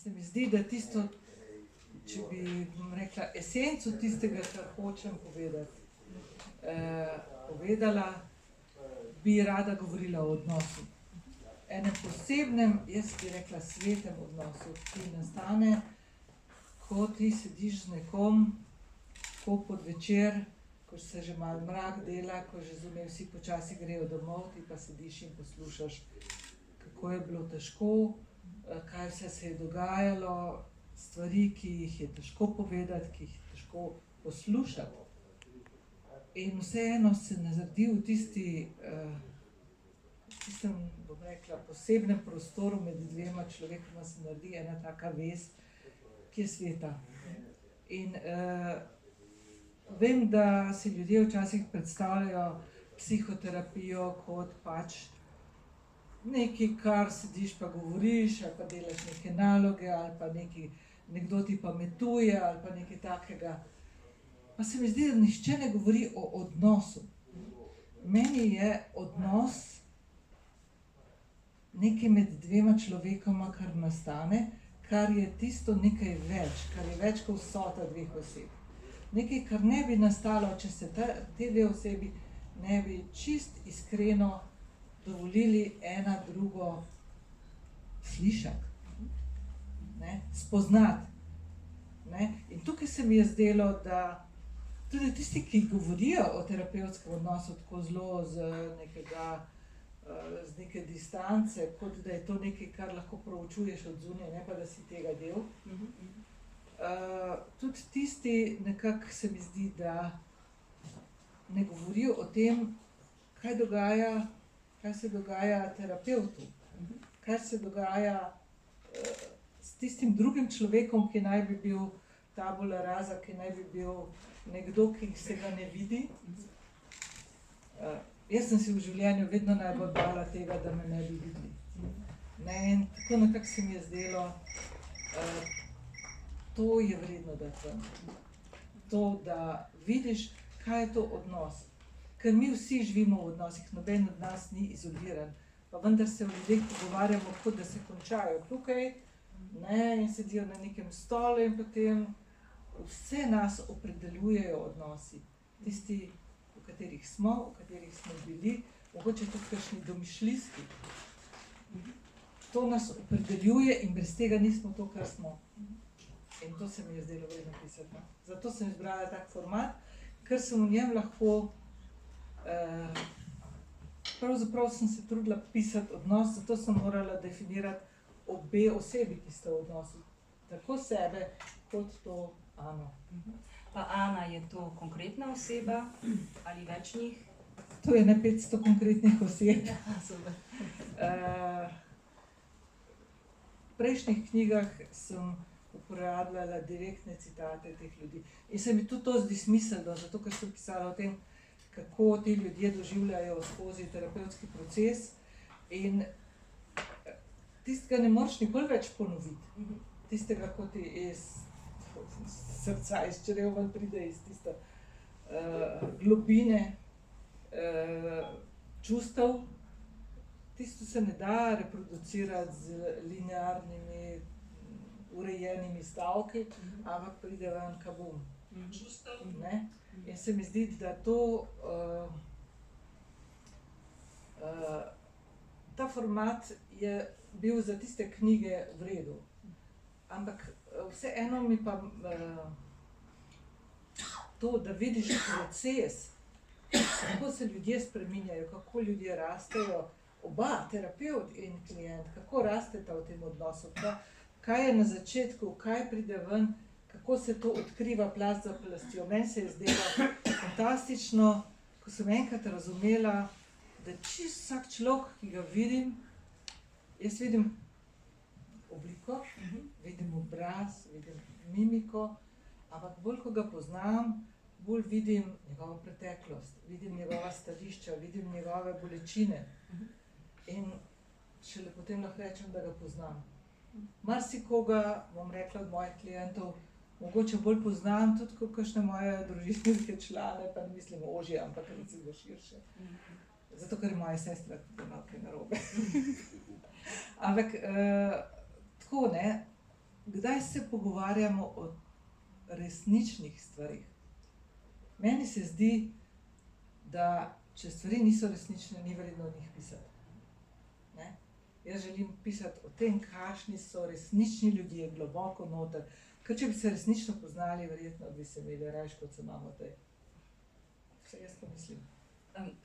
se mi zdi, da tisto, če bi rekla, esenco tistega, kar hočem povedati, povedala, bi rada govorila o odnosu. Enem posebnem, jaz bi rekla svetem odnosu, ki nastane, ko ti sediš z nekom, ko podvečer, ko se že malo mrak dela, ko že zunaj vsi počasi grejo domov, ti pa sediš in poslušaš, kako je bilo težko, kaj vse se je dogajalo, stvari, ki jih je težko povedati, ki jih je težko poslušati. In vseeno se naredi v tistem, bom rekla, posebnem prostoru med dvema človekoma se naredi ena taka vez, ki je sveta. In vem, da si ljudje včasih predstavljajo psihoterapijo kot pač nekaj, kar sediš pa govoriš, ali pa delaš neke naloge, ali pa nekdo ti pametuje, ali pa nekaj takega. Pa se mi zdi, da nihče ne govori o odnosu. Meni je odnos nekaj med dvema človekoma, kar nastane, kar je tisto nekaj več, kar je več kot vsota dveh oseb. Nekaj, kar ne bi nastalo, če se te dve osebi ne bi čist iskreno dovolili ena drugo slišati, spoznati. In tukaj se mi je zdelo, da tudi tisti, ki govorijo o terapevtskem odnosu tako zelo z neke distance, kot da je to nekaj, kar lahko proučuješ od zunaj, ne pa da si tega del. Tudi tisti nekako se mi zdi, da ne govorijo o tem, kaj se dogaja terapevtu, kaj se dogaja s tistim drugim človekom, ki naj bi bil tabula rasa, ki naj bi bil nekdo, ki se ga ne vidi. Jaz sem si v življenju vedno najbolj bala tega, da me ne bi videli. In tako nekako se mi je zdelo, to je vredno dati ven. To, da vidiš, kaj je to odnos. Ker mi vsi živimo v odnosih, noben od nas ni izoliran, pa vendar se v ljudeh pogovarjamo, kot da se končajo tukaj, in sedijo na nekem stolu in potem vse nas opredeljujejo odnosi. Tisti, v katerih smo bili, mogoče tudi kakšni domišljijski. To nas opredeljuje in brez tega nismo to, kar smo. In to se mi je zdelo vredno pisati. Zato sem izbrala tak format, ker sem v njem lahko, pravzaprav sem se trudila pisati odnos, zato sem morala definirati obe osebi, ki sta v odnosu. Tako sebe, kot to Ano. Pa Ana, je to konkretna oseba ali več njih? To je ne 500 konkretnih oseb. V prejšnjih knjigah sem uporabljala direktne citate teh ljudi. In se mi tudi to zdi smiselno, zato ker sem pisala o tem, kako ti ljudje doživljajo skozi terapevtski proces. In tistega ne moreš nikoli več ponoviti. Tistega, ko ti iz srca, iz črev ven pride, iz tiste globine čustev. Tisto se ne da reproducirati z linearnimi, urejenimi stavki, ampak pride ven kabum. In se mi zdi, da ta format je bil za tiste knjige v redu. Ampak vseeno mi pa to, da vidiš proces, kako se ljudje spreminjajo, kako ljudje rastejo, oba, terapevt in klient, kako rasteta v tem odnosu, kaj je na začetku, kaj pride ven, kako se to odkriva plast za plastjo. Meni se je zdelo fantastično, ko sem enkrat razumela, da čisto vsak človek, ki ga vidim, jaz vidim obliko, vidim obraz, vidim mimiko, ampak bolj, ko ga poznam, bolj vidim njegovo preteklost, vidim njegova stališča, vidim njegove bolečine. In šele potem lahko rečem, da ga poznam. Marsikoga, bom rekla, od mojih klientov, mogoče bolj poznam tudi kot kakšne moje družinske člane, pa ne mislim ožje, ampak recimo širše. Zato, ker je moja sestra tudi malo kaj narobe. Ampak tako, kdaj se pogovarjamo o resničnih stvarih. Meni se zdi, da če stvari niso resnične, ni vredno o njih pisati. Ne? Jaz želim pisati o tem, kakšni so resnični ljudje, globoko noter. Ker če bi se resnično poznali, verjetno bi se imeli rajš, kot se imamo zdaj. Vse jaz to mislim.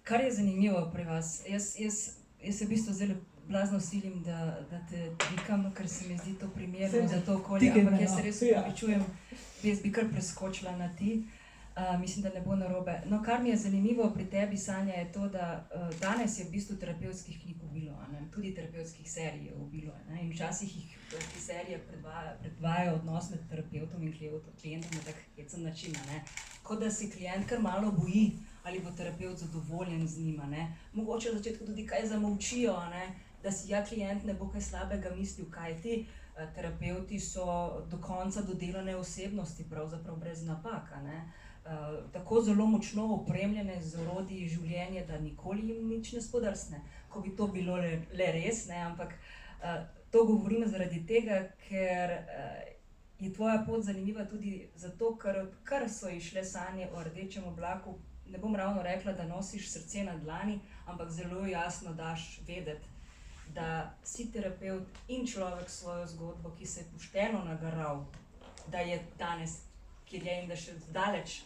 Kar je zanimivo pri vas, jaz se v bistvu zelo blazno silim, da te vikam, ker se mi zdi to primerno za to okolje, ampak jaz se res upravičujem, jaz bi kar preskočila na ti. Mislim, da ne bo narobe. No, kar mi je zanimivo pri tebi, Sanja, je to, da danes je v bistvu terapevtskih knjig obilo, tudi terapevtskih serij je obilo. In včasih jih te serije predvajajo odnos med terapevtom in klientom na tak hecen način. Kot da se klient kar malo boji, ali bo terapevt zadovoljen z njima. Mogoče v začetku tudi kaj zamolčijo, da si klient ne bo kaj slabega mislil, kaj ti. Terapevti so do konca dodelane osebnosti, pravzaprav brez napak. Tako zelo močno opremljene z orodji življenja, da nikoli jim nič ne spodrsne, ko bi to bilo le res, ampak to govorim zaradi tega, ker je tvoja pot zanimiva tudi zato, ker so išle sanje o rdečem oblaku. Ne bom ravno rekla, da nosiš srce na dlani, ampak zelo jasno daš vedeti, da si terapevt in človek s svojo zgodbo, ki se je pošteno nagaral, da je danes, kjer je in da še zdaleč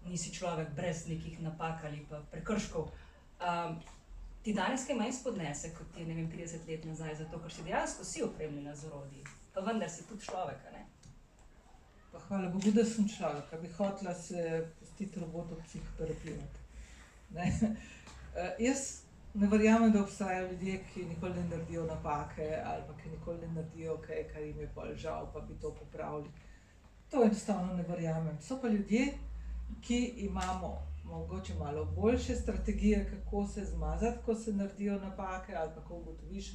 nisi človek brez nekih napak ali pa prekrškov. Ti danes kaj manj spodnese, kot ti je, 30 let nazaj, zato ker si dejansko si opremljena z orodji, pa vendar si tudi človek, Pa hvala Bogu, da sem človek, bi hotela se pustiti robotu psihoterapirati. Jaz ne verjamem, da obstajajo ljudje, ki nikoli ne naredijo napake ali pa ki nikoli ne naredijo kaj, kar jim je pol žal, pa bi to popravili. To enostavno ne verjamem. So pa ljudje, ki imamo mogoče malo boljše strategije, kako se zmazati, ko se naredijo napake ali pa ko ugotoviš,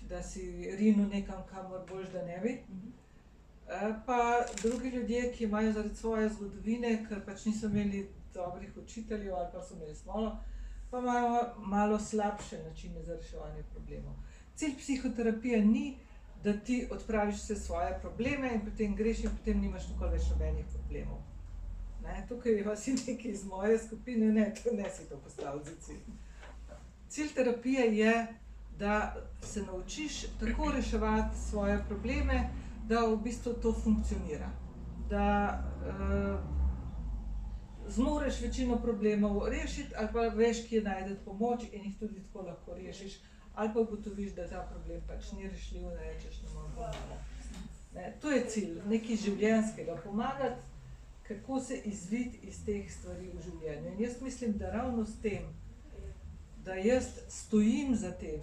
da si rinil nekam, kamor boljš, da ne bi. Pa drugi ljudje, ki imajo zaradi svoje zgodovine, ker pač niso imeli dobrih učiteljev ali pa so imeli smolo, pa imajo malo slabše načine za reševanje problemov. Cilj psihoterapije ni, da ti odpraviš vse svoje probleme in potem greš in potem nimaš nikoli več nobenih problemov. Tukaj vas je nekaj iz moje skupine, ne si to postavil za cilj. Cilj terapije je, da se naučiš tako reševati svoje probleme, da v bistvu to funkcionira. Da zmoreš večino problemov rešiti ali pa veš, kje najdeti pomoč in jih tudi tako lahko rešiš. Ali pa ugotoviš, da ta problem pač ni rešljiv, ne rečeš, ne morem pomagati. To je cilj, nekaj življenjskega, pomagati, kako se izviti iz teh stvari v življenju. In jaz mislim, da ravno s tem, da jaz stojim za tem,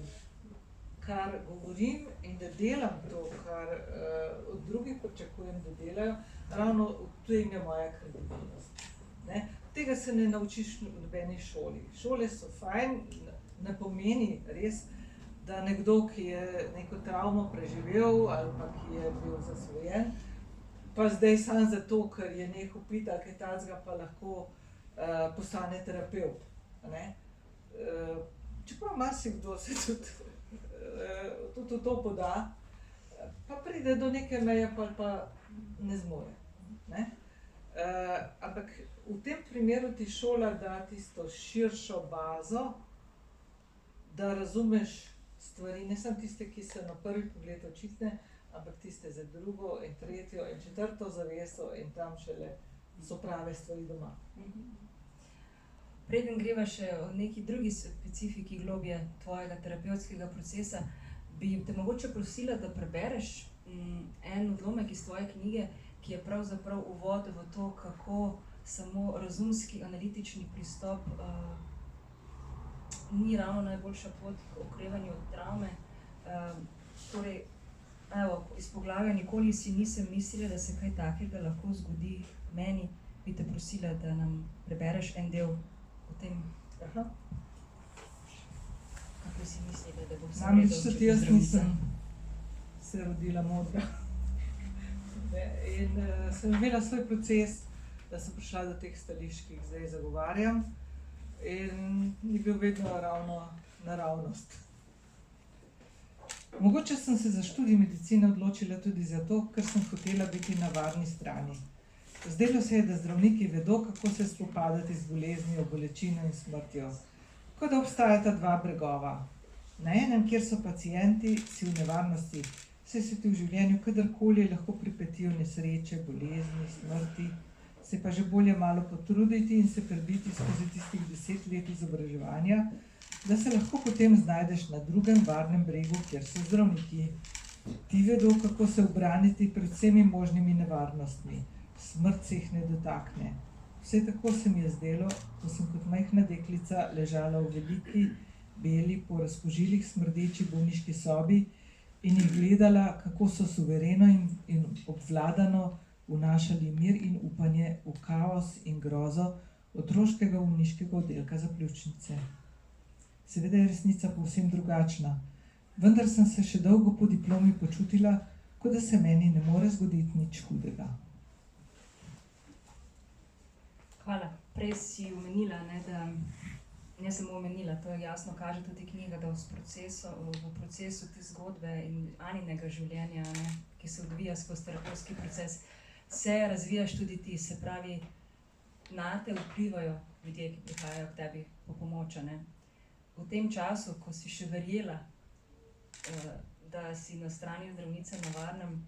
kar govorim in da delam to, kar od drugih pričakujem, da delajo, ravno v tem je moja kredibilnost. Tega se ne naučiš v nobeni šoli. Šole so fajn, ne pomeni res, da nekdo, ki je neko travmo preživel ali pa ki je bil zasvojen, pa zdaj samo zato, ker je nehal piti ali kaj takega, pa lahko postane terapevt. Čeprav marsikdo se tudi to poda, pa pride do neke meje, pa ne zmore. Ampak v tem primeru ti šola da tisto širšo bazo, da razumeš stvari, ne samo tiste, ki so na prvi pogled očitne, ampak tiste za drugo in tretjo in četrto zaveso in tam šele so prave stvari doma. Preden greva še o neki drugi specifiki globje tvojega terapevtskega procesa, bi te mogoče prosila, da prebereš en odlomek iz tvoje knjige, ki je pravzaprav uvod v to, kako samo razumski, analitični pristop ni ravno najboljša pot k okrevanju od travme. Torej, iz poglavja Nikoli si nisem mislila, da se kaj takega lahko zgodi meni, bi te prosila, da nam prebereš en del o tem. Kako si mislila, da bo vse redel, če tudi jaz nisem se rodila modra. In sem imela svoj proces, da sem prišla do teh stališč, ki jih zdaj zagovarjam, in ni bil vedno ravno naravnost. Mogoče sem se za študij medicine odločila tudi zato, ker sem hotela biti na varni strani. Zdelo se je, da zdravniki vedo, kako se spopadati z boleznijo, bolečino in smrtjo. Kot da obstajata dva bregova. Na enem, kjer so pacienti, si v nevarnosti, saj se ti v življenju kadarkoli lahko pripetijo nesreče, bolezni, smrti, se pa že bolje malo potruditi in se prebiti skozi tistih 10 let izobraževanja, da se lahko potem znajdeš na drugem varnem bregu, kjer so zdravniki. Ti vedo, kako se ubraniti pred vsemi možnimi nevarnostmi. Smrt se jih ne dotakne. Vse tako se mi je zdelo, ko sem kot majhna deklica ležala v veliki, beli, po razkužilih smrdeči bolniški sobi in jih gledala, kako so suvereno in obvladano vnašali mir in upanje v kaos in grozo otroškega bolniškega oddelka za pljučnice. Seveda je resnica povsem drugačna, vendar sem se še dolgo po diplomi počutila, kot da se meni ne more zgoditi nič hudega. Hvala. Prej si omenila, ne samo omenila, to je jasno kaže tudi knjiga, da v procesu te zgodbe in Aninega življenja, ki se odvija skozi terapevtski proces, se razvijaš tudi ti, se pravi, nate vplivajo ljudje, ki prihajajo k tebi po pomoč. V tem času, ko si še verjela, da si na strani zdravnice na varnem,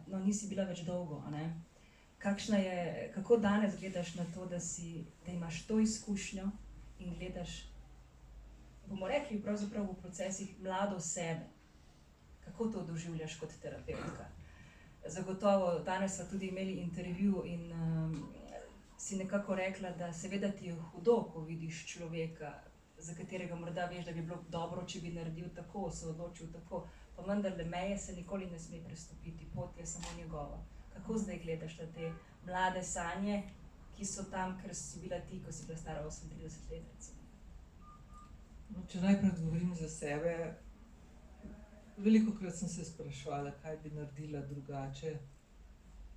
no, nisi bila več dolgo, kako danes gledaš na to, da imaš to izkušnjo in gledaš, bomo rekli pravzaprav v procesih mlado sebe, kako to doživljaš kot terapevtka? Zagotovo, danes smo tudi imeli intervju in si nekako rekla, da seveda ti je hudo, ko vidiš človeka, za katerega morda veš, da bi bilo dobro, če bi naredil tako, se odločil tako, pa vendarle meje se nikoli ne sme prestopiti, pot je samo njegova. Kako zdaj gledaš na te mlade sanje, ki so tam, ker si bila ti, ko si bila stara 38 let, recimo? No, če najprej odgovorim za sebe, velikokrat sem se spraševala, kaj bi naredila drugače,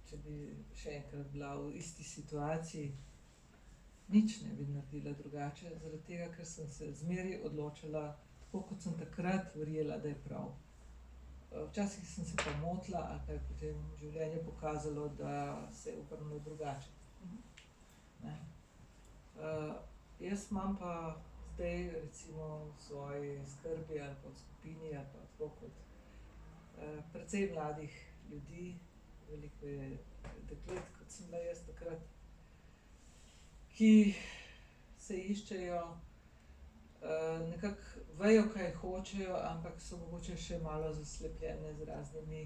če bi še enkrat bila v isti situaciji. Nič ne bi naredila drugače, zaradi tega, ker sem se zmeraj odločila, tako kot sem takrat verjela, da je prav. Včasih sem se pa motila, ali pa je potem življenje pokazalo, da se je obrnilo drugače. Jaz imam pa zdaj recimo v svoji skrbi ali pa v skupini ali pa tako kot precej mladih ljudi, veliko je deklet, kot sem bila jaz takrat, ki se iščejo, nekako vejo, kaj hočejo, ampak so mogoče še malo zaslepljene z raznimi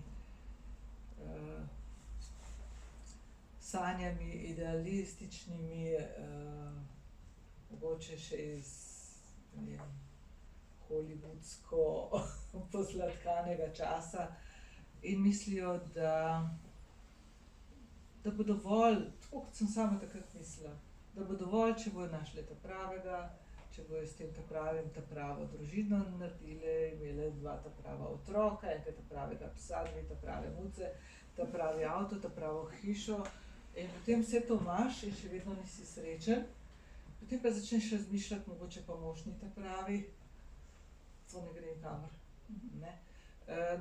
sanjami, idealističnimi, mogoče še iz, ne vem, hollywoodsko posladkanega časa in mislijo, da bo dovolj, tako kot sem sama takrat mislila, da bo dovolj, če bojo našli ta pravega, če bojo s tem ta pravim ta pravo družino naredile, imele 2 ta prava otroka, enega ta pravega psa, 2 ta prave muce, ta pravi avto, ta pravo hišo in potem vse to imaš in še vedno nisi srečen. Potem pa začneš razmišljati, mogoče pa mož ni ta pravi, to ne gre nikamor.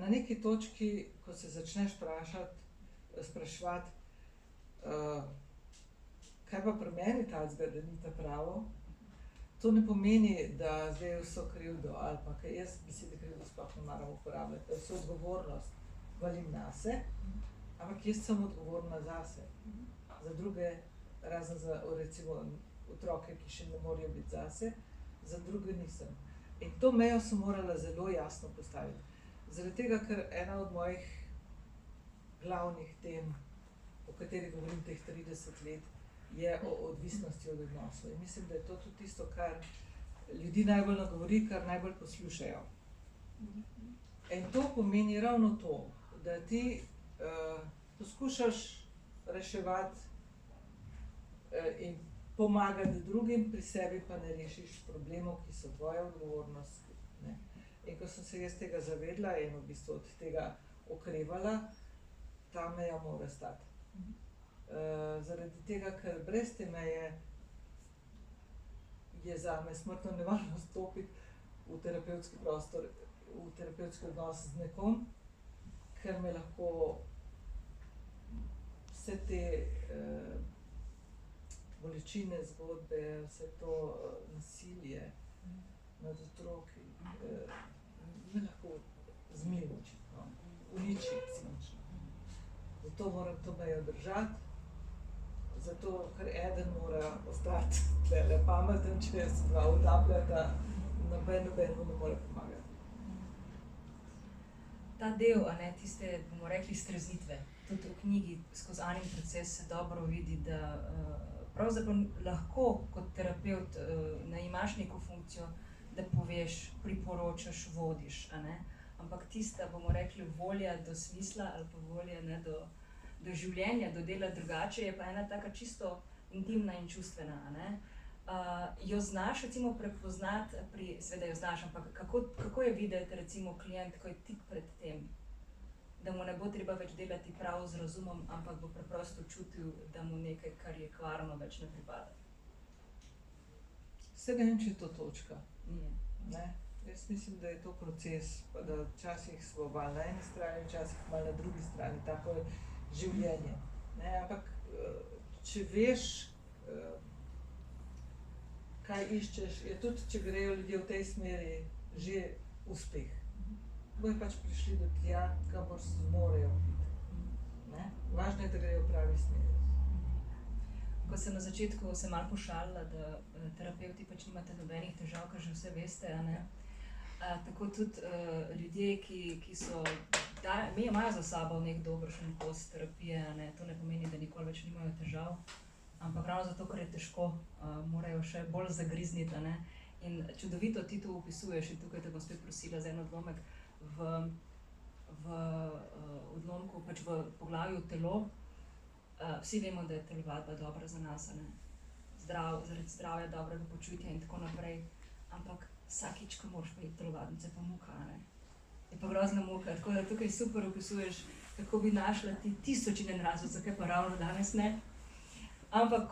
Na neki točki, ko se začneš spraševati, kaj pa pri meni takega, da ni ta pravo, to ne pomeni, da zdaj vso krivdo ali pa, ker jaz besede krivdo sploh ne maram uporabljati, da vso odgovornost valim nase, ampak jaz sem odgovorna zase. Za druge, razen za recimo otroke, ki še ne morejo biti zase, za druge nisem. In to mejo sem morala zelo jasno postaviti. Zaradi tega, ker ena od mojih glavnih tem, o kateri govorim teh 30 let, je o odvisnosti od odnosov. In mislim, da je to tudi tisto, kar ljudi najbolj nagovori, kar najbolj poslušajo. In to pomeni ravno to, da ti poskušaš reševati in pomagati drugim, pri sebi pa ne rešiš problemov, ki so tvoja odgovornost. In ko sem se jaz tega zavedla in v bistvu od tega okrevala, ta meja mora stati. Zaradi tega, ker brez te meje je zame smrtno nevarno stopiti v terapevtski prostor v terapevtski odnos z nekom, ker me lahko vse te bolečine, zgodbe, vse to nasilje nad otroki, me lahko zmiliči, no? Uniči cinično. Zato moram to mejo držati, zato ker eden mora ostati tlele pameten, če se dva utapljata, noben mu ne more pomagati. Ta del, a ne, tiste, bomo rekli, streznitve, tudi v knjigi skozi Anin proces se dobro vidi, da pravzaprav lahko kot terapevt imaš neko funkcijo, da poveš, priporočaš, vodiš, a ne? Ampak tista, bomo rekli, volja do smisla ali pa volja ne, do življenja, do dela drugače, je pa ena taka čisto intimna in čustvena, a ne? Jo znaš recimo prepoznati, seveda jo znaš, ampak kako je videti recimo klient, ko je tik pred tem, da mu ne bo treba več delati prav z razumom, ampak bo preprosto čutil, da mu nekaj, kar je kvarno, več ne pripada. Vse ne vem, če je to točka. Ne. Jaz mislim, da je to proces, pa da včasih smo malo na eni strani, včasih malo na drugi strani, tako je življenje. Ne? Ampak če veš, kaj iščeš, je tudi, če grejo ljudje v tej smeri, že uspeh. Bojo pač prišli do tja, kamor zmorejo biti. Važno je, da grejo v pravi smeri. Ko sem na začetku se malo pošalila, da terapevti pač nimate nobenih težav, ker že vse veste, a ne? Tako tudi ljudje, ki so, imajo za sabo nek dobršen kos terapije, a ne? To ne pomeni, da nikoli več nimajo težav, ampak ravno zato, ker je težko, morajo še bolj zagrizniti, a ne? In čudovito ti to opisuješ in tukaj te bom spet prosila za en odlomek v odlomku, pač v poglavju telo. Vsi vemo, da je telovadba dobra za nas, a ne? Zaradi zdravja, dobrega počutja in tako naprej, ampak vsakič, ko moraš pa iti telovadnice, pa muka, a ne? Je pa grozna muka, tako da tukaj super opisuješ, kako bi našla ti 1000 in en razlog, zakaj pa ravno danes ne. Ampak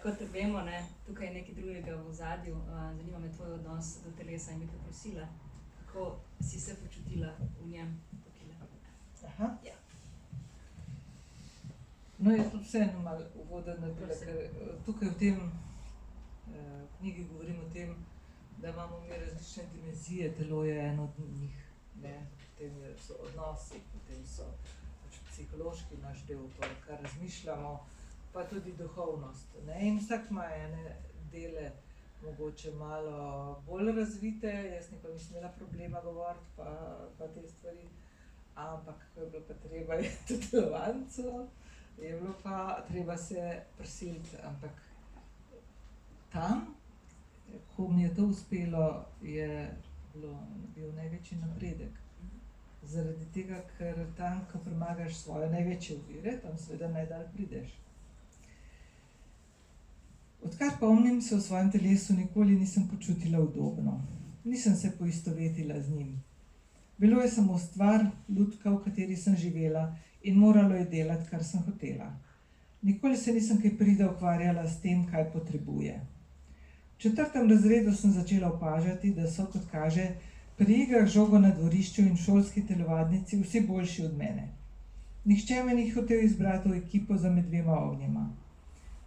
kot vemo, ne, tukaj je nekaj drugega v ozadju, zanima me tvoj odnos do telesa in bi te prosila, kako si se počutila v njem tukaj. Aha. Ja. No, jaz bom vseeno malo uvoda naredila, ker tukaj v tem knjigi govorim o tem, da imamo mi različne dimenzije, telo je eno od njih, ne, potem so odnosi, potem so pač psihološki naš del, to, kar razmišljamo, pa tudi duhovnost, ne, in vsak ima ene dele mogoče malo bolj razvite, jaz nikoli nisem imela problema govoriti, pa te stvari, ampak ko je bilo pa treba je tudi telovadnico, je bilo pa treba se prisiliti, ampak tam, ko mi je to uspelo, je bil največji napredek. Zaradi tega, ker tam, ko premagaš svoje največje ovire, tam seveda najdalj prideš. Odkar pomnim, se v svojem telesu nikoli nisem počutila udobno. Nisem se poistovetila z njim. Bilo je samo stvar, lutka, v kateri sem živela, in moralo je delati, kar sem hotela. Nikoli se nisem kaj prida ukvarjala s tem, kaj potrebuje. V 4. razredu sem začela opažati, da so, kot kaže, pri igrah žogo na dvorišču in šolski telovadnici vsi boljši od mene. Nihče me ni hotel izbrati v ekipo za med dvema ognjema.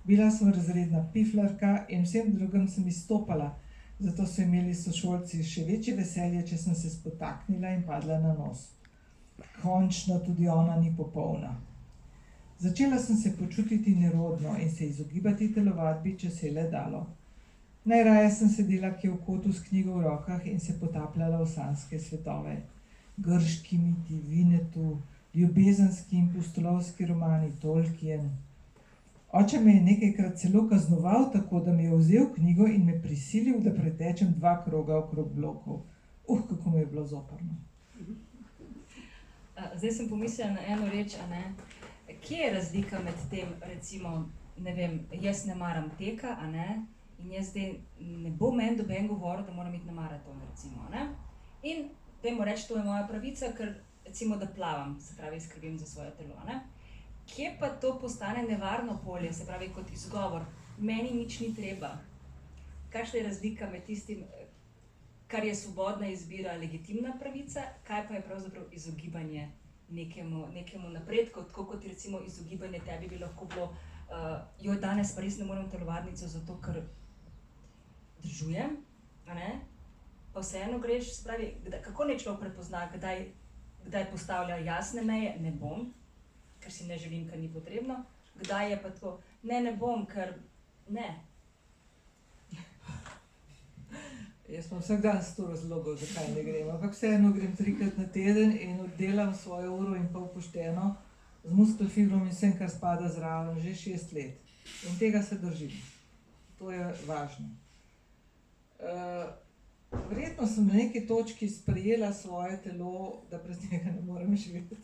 Bila sem razredna piflarka in vsem drugim sem izstopala, zato so imeli sošolci še večje veselje, če sem se spotaknila in padla na nos. Končno tudi ona ni popolna. Začela sem se počutiti nerodno in se izogibati telovadbi, če se je le dalo. Najraje sem sedela kje v kotu s knjigo v rokah in se potapljala v sanjske svetove. Grški miti, Vinetu, ljubezenski in pustolovski romani, Tolkien. Oče me je nekajkrat celo kaznoval tako, da mi je vzel knjigo in me prisilil, da pretečem 2 kroga okrog blokov. Kako mi je bilo zoprno. Zdaj sem pomislila na eno reč, a ne? Kje je razlika med tem, recimo, ne vem, jaz ne maram teka, a ne? In jaz zdaj ne bo meni doben govoril, da moram iti na maraton, recimo, ne? In dajmo reči, to je moja pravica, ker recimo, da plavam, se pravi, skrbim za svoje telo, ne? Kje pa to postane nevarno polje, se pravi, kot izgovor, meni nič ni treba? Kakšna je razlika med tistim, kar je svobodna izbira, legitimna pravica, kaj pa je pravzaprav izogibanje nekemu napredku, tako kot recimo izogibanje tebi bi lahko bilo, joj, danes pa res ne morem telovadnico, zato ker držujem, a ne? Pa vseeno greš, spravi, kako ne človek prepozna, kdaj postavlja jasne meje, ne bom, ker si ne želim, ker ni potrebno, kdaj je pa tako, ne bom, ker ne. Jaz imam vsak dan 100 razlogov, zakaj ne grem, ampak vseeno grem 3-krat na teden in oddelam svojo uro in pol pošteno z muskelfibrom in vsem, kar spada zraven, že 6 let. In tega se držim. To je važno. Verjetno sem na neki točki sprejela svoje telo, da brez njega ne morem živeti.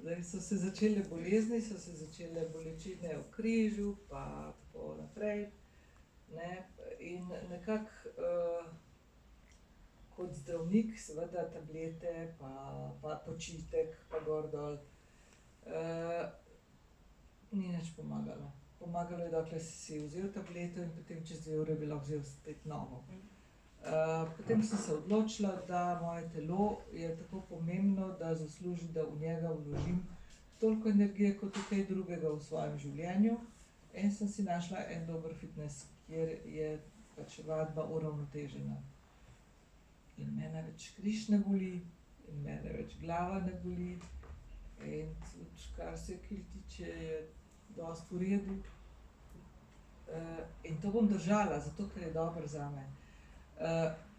Zdaj so se začele bolezni, so se začele bolečine v križu, pa tako naprej. Ne? In nekako kot zdravnik, seveda tablete, pa počitek, pa gor dol, ni nič pomagalo. Pomagalo je, dokler si vzel tableto in potem čez 2 ure bi lahko vzel spet novo. Potem sem se odločila, da moje telo je tako pomembno, da zasluži, da v njega vložim toliko energije kot v kaj drugega v svojem življenju. In sem si našla en dober fitness, kjer je pač vadba uravnotežena. In mene več križ ne boli, in mene več glava ne boli. In tudi, kar se kil tiče, je dosti v redu. In to bom držala, zato ker je dobro zame.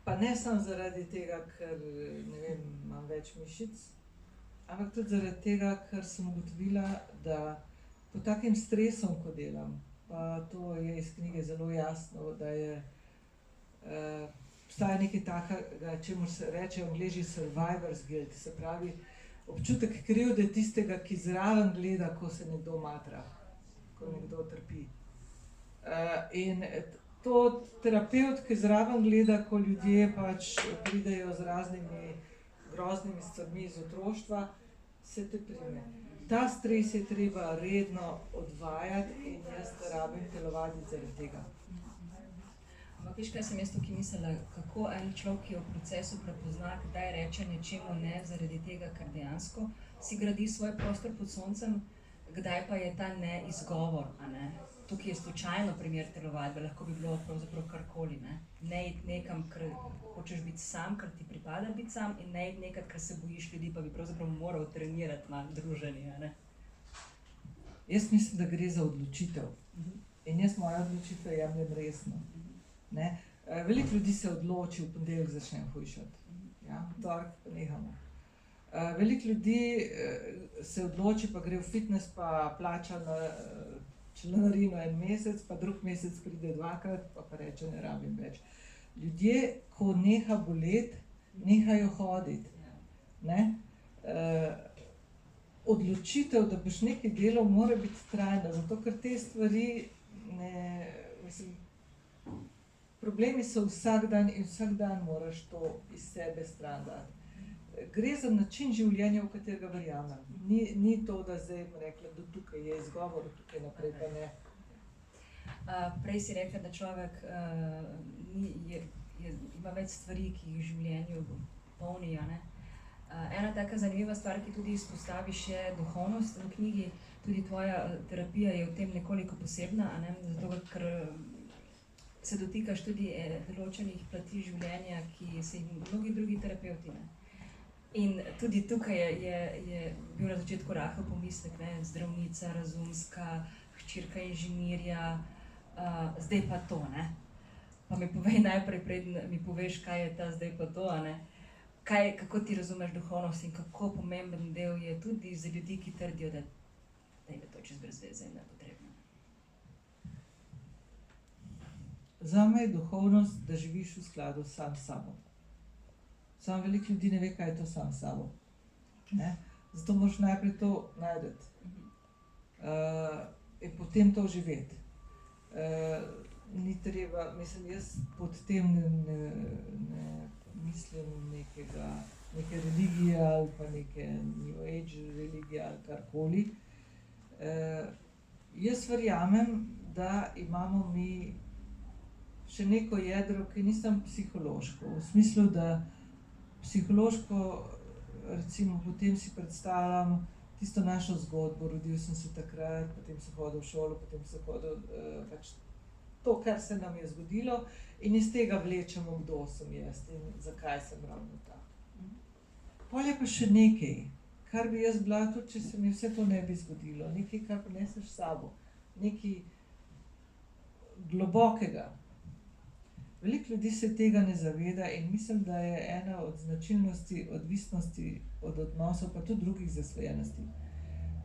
Pa ne samo zaradi tega, ker ne vem, imam več mišic, ampak tudi zaradi tega, ker sem ugotovila, da pod takim stresom, ko delam, pa to je iz knjige zelo jasno, da je obstaja nekaj takega, čemur se reče v Angleži survivor's guilt, se pravi občutek krivde tistega, ki zraven gleda, ko se nekdo matra, ko nekdo trpi. In to terapevt, ki zraven gleda, ko ljudje pač pridejo z raznimi groznimi stvarmi iz otroštva, se te prime. Ta stres je treba redno odvajati in jaz rabim telovaditi zaradi tega. Ampak veš, kaj sem jaz tukaj mislila, kako en človek, ki je v procesu prepozna, kdaj reče nečemu ne zaradi tega, ker dejansko si gradi svoj prostor pod soncem, kdaj pa je ta ne izgovor, a ne? Tukaj je slučajno primer telovadbe, lahko bi bilo pravzaprav karkoli, ne? Ne iti nekam, ker hočeš biti sam, ker ti pripada biti sam, in ne iti nekaj, ker se bojiš ljudi, pa bi pravzaprav moral trenirati malo druženje, a ne? Jaz mislim, da gre za odločitev. In jaz moje odločitve jemljem resno. Ne? Veliko ljudi se odloči, v ponedeljek začnem hujšati, ja? V torek pa nehamo. Veliko ljudi se odloči, pa gre v fitness, pa plača na članarino en mesec, pa drug mesec pride 2-krat, pa reče, ne rabim več. Ljudje, ko neha boleti, nehajo hoditi. Ne? Odločitev, da boš nekaj delal, mora biti trajna, zato ker te stvari problemi so vsak dan in vsak dan moraš to iz sebe stran dati. Gre za način življenja, v katerega verjamem. Ni to, da zdaj bom rekla, da tukaj je izgovor, tukaj naprej pa ne. Prej si rekla, da človek ima več stvari, ki jih v življenju polni, a ne? Ena taka zanimiva stvar, ki tudi izpostaviš, je duhovnost v knjigi. Tudi tvoja terapija je v tem nekoliko posebna, a ne? Zato, ker se dotikaš tudi določenih plati življenja, ki se jih mnogi drugi terapevti, ne? In tudi tukaj je bil na začetku rahel pomislek, ne? Zdravnica, razumska, hčerka inženirja, zdaj pa to, ne? Pa mi povej najprej, preden mi poveš, kaj je ta zdaj pa to, a ne? Kako ti razumeš duhovnost in kako pomemben del je tudi za ljudi, ki trdijo, da je to čez brez veze in nepotrebno. Zame je duhovnost, da živiš v skladu sam s sabo. Samo veliko ljudi ne ve, kaj je to sam s sabo. Ne? Zato moraš najprej to najti. In potem to živeti. Ni treba, mislim, jaz pod tem ne mislim neke religije ali pa neke New Age religije ali karkoli. Jaz verjamem, da imamo mi še neko jedro, ki nisem psihološko, v smislu, da psihološko, recimo, potem si predstavljam tisto našo zgodbo, rodil sem se takrat, potem sem hodil v šolo, potem sem hodil pač to, kar se nam je zgodilo in iz tega vlečemo, kdo sem jaz in zakaj sem ravno ta. Pol je pa še nekaj, kar bi jaz bila, tudi če se mi vse to ne bi zgodilo, nekaj, kar prineseš s sabo, nekaj globokega. Veliko ljudi se tega ne zaveda in mislim, da je ena od značilnosti odvisnosti od odnosov, pa tudi drugih zasvojenosti.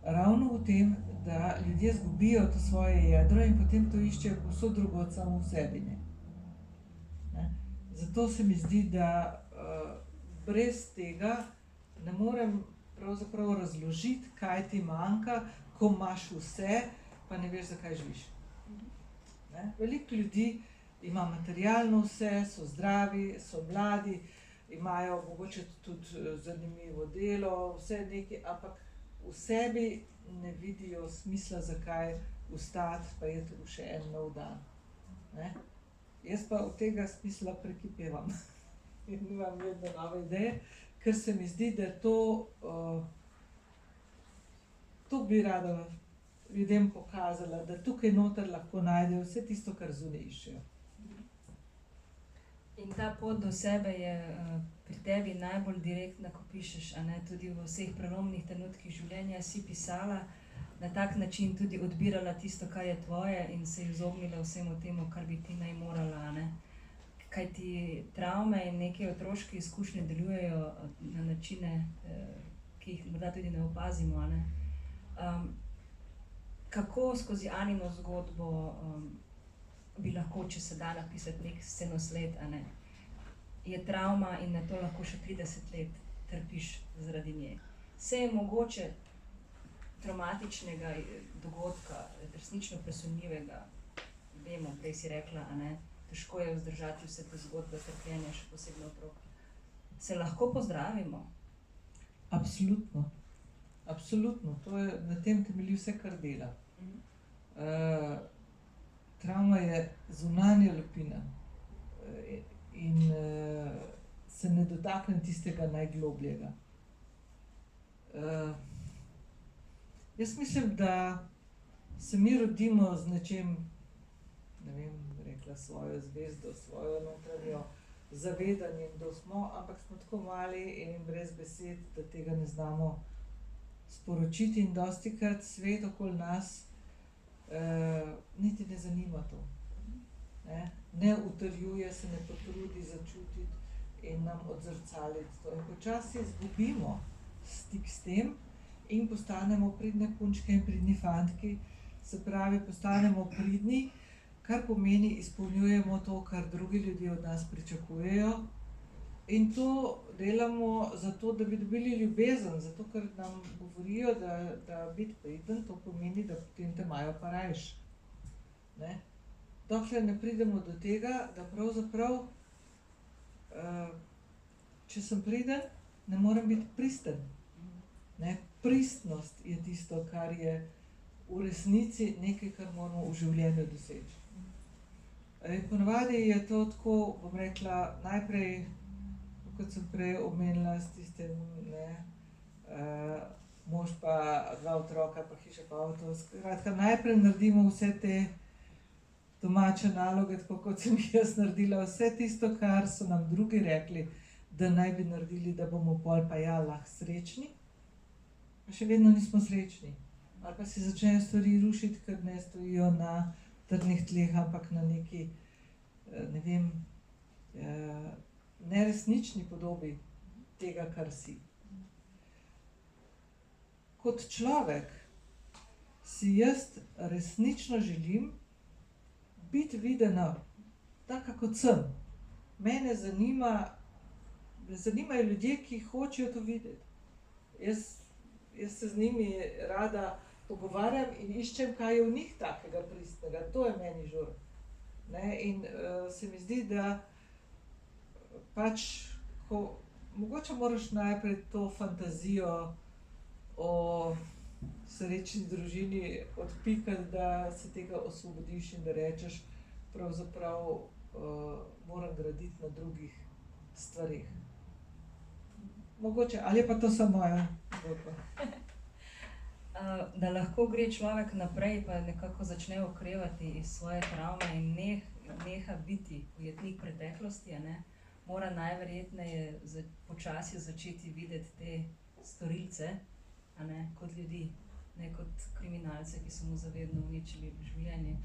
Ravno v tem, da ljudje zgubijo to svoje jedro in potem to iščejo povsod drugod, samo v sebi, ne. Zato se mi zdi, da brez tega ne morem pravzaprav razložiti, kaj ti manjka, ko imaš vse, pa ne veš, zakaj živiš. Ne? Veliko ljudi ima materialno vse, so zdravi, so mladi, imajo mogoče tudi zanimivo delo, vse nekaj, ampak v sebi ne vidijo smisla, zakaj vstati, pa je to še en nov dan. Ne? Jaz pa od tega smisla prekipevam in imam vedno nove ideje, ker se mi zdi, da to bi rada ljudem pokazala, da tukaj noter lahko najdejo vse tisto, kar zunaj iščejo. In ta pot do sebe je pri tebi najbolj direktna, ko pišeš, a ne, tudi v vseh prelomnih trenutkih življenja si pisala, na tak način tudi odbirala tisto, kar je tvoje in se izognila vsemu temu, kar bi ti naj morala, a ne. Kaj ti travme in neke otroške izkušnje delujejo na načine, ki jih morda tudi ne opazimo, a ne. Kako skozi Anino zgodbo bi lahko, če se da napisati nek scenosled, a ne, je travma in na to lahko še 30 let trpiš zaradi nje. Se je mogoče travmatičnega dogodka, resnično presunljivega, vemo, prej si rekla, a ne, težko je vzdržati vse te zgodbe trpljenja, še posebno otrok. Se lahko pozdravimo? Absolutno. Absolutno. To je, na tem temelji vse, kar dela. Travma je zunanja lupina in se ne dotakne tistega najglobljega. Jaz mislim, da se mi rodimo z nečim, ne vem, rekla svojo zvezdo, svojo notranjo zavedanje, kdo smo, ampak smo tako mali in brez besed, da tega ne znamo sporočiti in dostikrat svet okoli nas niti ne zanima to. Ne utrjuje se, ne potrudi začutiti in nam odzrcaliti to. In počasi izgubimo stik s tem in postanemo pridne punčke in pridni fantki, se pravi, postanemo pridni, kar pomeni, izpolnjujemo to, kar drugi ljudje od nas pričakujejo. In to delamo zato, da bi dobili ljubezen, zato ker nam govorijo, da biti priden, to pomeni, da potem te imajo pa rajš. Dokler ne pridemo do tega, da pravzaprav, če sem priden, ne morem biti pristen. Pristnost je tisto, kar je v resnici nekaj, kar moramo v življenju doseči. Ponavadi je to tako, bom rekla, najprej, kot sem prej omenila, s tistim, mož pa 2 otroka, pa hiša pa avto. Skratka, najprej naredimo vse te domače naloge, tako kot sem jaz naredila, vse tisto, kar so nam drugi rekli, da naj bi naredili, da bomo pol pa ja lahko srečni. Pa še vedno nismo srečni. Ali pa si začnejo stvari rušiti, ker ne stojijo na trdnih tleh, ampak na neki, ne vem, neresnični podobi tega, kar si. Kot človek si jaz resnično želim biti videna taka, kot sem. Mene zanimajo ljudje, ki hočejo to videti. Jaz se z njimi rada pogovarjam in iščem, kaj je v njih takega pristnega. To je meni žur. In se mi zdi, da pač, mogoče moraš najprej to fantazijo o srečni družini odpikati, da se tega osvobodiš in da rečeš pravzaprav, moram graditi na drugih stvarih. Mogoče, ali je pa to samo moja zgodba? Da lahko gre človek naprej, pa nekako začne okrevati iz svoje travme in neha biti ujetnik preteklosti, mora najverjetneje počasi začeti videti te storilce, kot ljudi, ne kot kriminalce, ki so mu zavedno uničili življenje.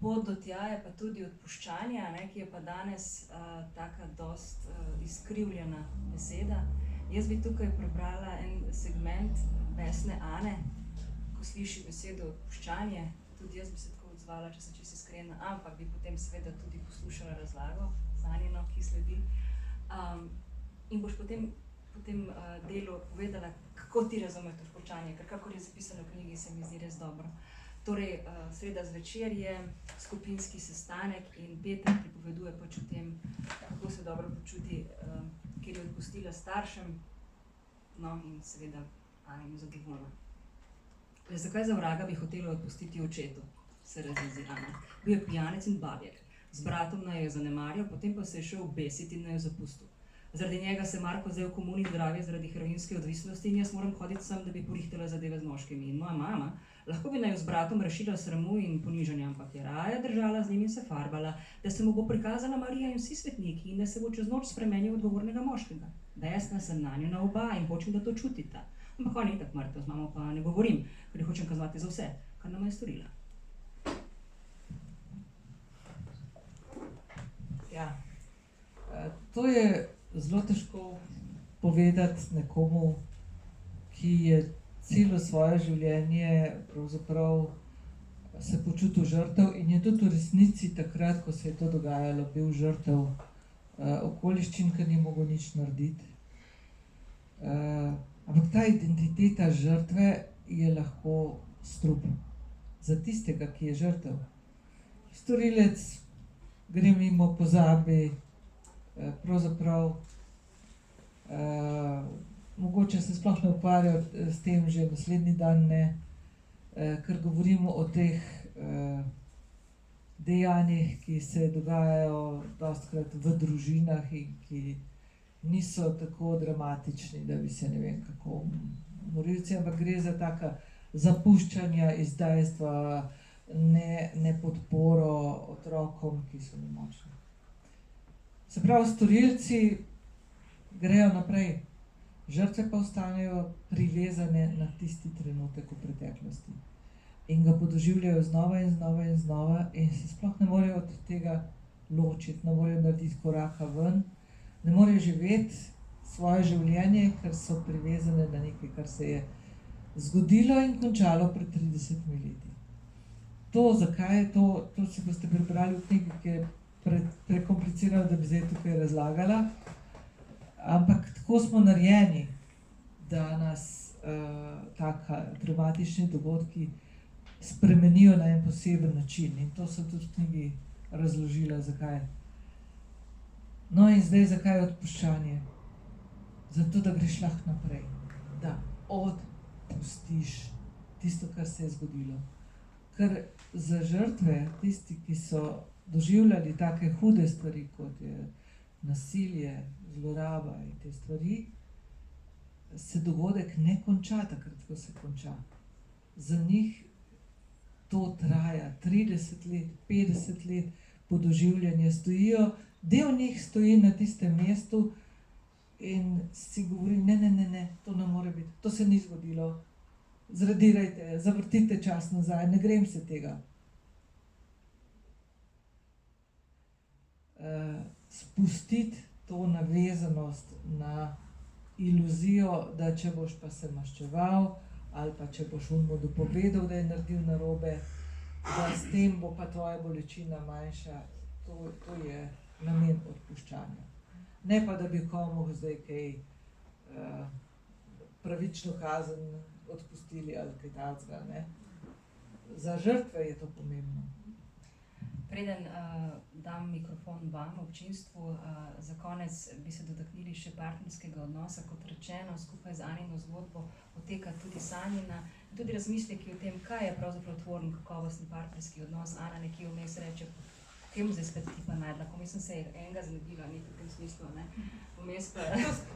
Pot do tja je pa tudi odpuščanje, ki je pa danes taka dost izkrivljena beseda. Jaz bi tukaj prebrala en segment Vesne Ane, ko sliši besedo odpuščanje. Tudi jaz bi se tako odzvala, če sem čisto iskrena, ampak bi potem seveda tudi poslušala razlago Zanino, ki sledi. In boš potem delu povedala, kako ti razumeš odpuščanje, ker kakor je zapisano v knjigi, se mi zdi res dobro. Torej, sreda zvečer je skupinski sestanek in Peter pripoveduje pač o tem, kako se dobro počuti, ker je odpustila staršem, no in seveda Ana je zadovoljna. Zakaj za vraga bi hotela odpustiti očetu, se razjezi Ana. Bil je pijanec in babjek. Z bratom naj jo zanemarjal, potem pa se je šel besiti in naj jo zapustil. Zaradi njega se Marko zdaj v komuni zdravje zaradi heroinske odvisnosti in jaz moram hoditi sem, da bi porihtala zadeve z moškimi. In moja mama, lahko bi naj jo z bratom rešila sramu in ponižanja, ampak je raje držala z njim in se farbala, da se mu bo prikazala Marija in vsi svetniki in da se bo čez noč spremenil odgovornega moškega. Besna sem nanjo na oba in hočem, da to čutita. Ampak on je itak mrtev, z mamo pa ne govorim, ker ne hočem kaznovati za vse, kar nama je storila. Ja, to je zelo težko povedati nekomu, ki je celo svoje življenje pravzaprav se počutil žrtev in je tudi v resnici takrat, ko se je to dogajalo, bil žrtev okoliščin, ker ni mogel nič narediti. Ampak ta identiteta žrtve je lahko strup za tistega, ki je žrtev. Storilec gre mimo, pozabi, pravzaprav mogoče se sploh ne ukvarja s tem že naslednji dan, ne, ker govorimo o teh dejanjih, ki se dogajajo dostikrat v družinah in ki niso tako dramatični, da bi se ne vem kako morilci, ampak gre za taka zapuščanja, izdajstva, ne podporo otrokom, ki so nemočni. Se pravi, storilci grejo naprej, žrtve pa ostanejo privezane na tisti trenutek v preteklosti in ga podoživljajo znova in znova in znova in se sploh ne morejo od tega ločiti, ne morejo narediti koraka ven, ne morejo živeti svoje življenje, ker so privezane na nekaj, kar se je zgodilo in končalo pred 30 leti. To, zakaj je to si boste prebrali v knjigi, ki je prekomplicirano, da bi zdaj tukaj razlagala, ampak tako smo narejeni, da nas taka dramatični dogodki spremenijo na en poseben način in to sem tudi v knjigi razložila, zakaj. No in zdaj, zakaj je odpuščanje? Zato, da greš lahko naprej, da odpustiš tisto, kar se je zgodilo. Ker za žrtve, tisti, ki so doživljali take hude stvari, kot je nasilje, zloraba in te stvari, se dogodek ne konča takrat, ko se konča. Za njih to traja 30 let, 50 let, podoživljanje stojijo, del njih stoji na tistem mestu in si govori, ne, to ne more biti, to se ni zgodilo, zradirajte, zavrtite čas nazaj, ne grem se tega. Spustiti to navezanost na iluzijo, da če boš pa se maščeval ali pa če boš mu dopovedal, da je naredil narobe, da s tem bo pa tvoja bolečina manjša, to je namen odpuščanja. Ne pa, da bi komu zdaj kaj pravično kazen odpustili ali kaj takega, ne. Za žrtve je to pomembno. Preden dam mikrofon vam, občinstvu, za konec bi se dotaknili še partnerskega odnosa. Kot rečeno, skupaj z Anino zgodbo poteka tudi Sanjina, tudi razmisleki o tem, kaj je pravzaprav tvoren kakovostni partnerski odnos. Ana nekje vmes reče, Kje bom zdaj spet tipa najdla, ko mislim se enega znebila, nekaj v tem smislu, ne. Vmes pa...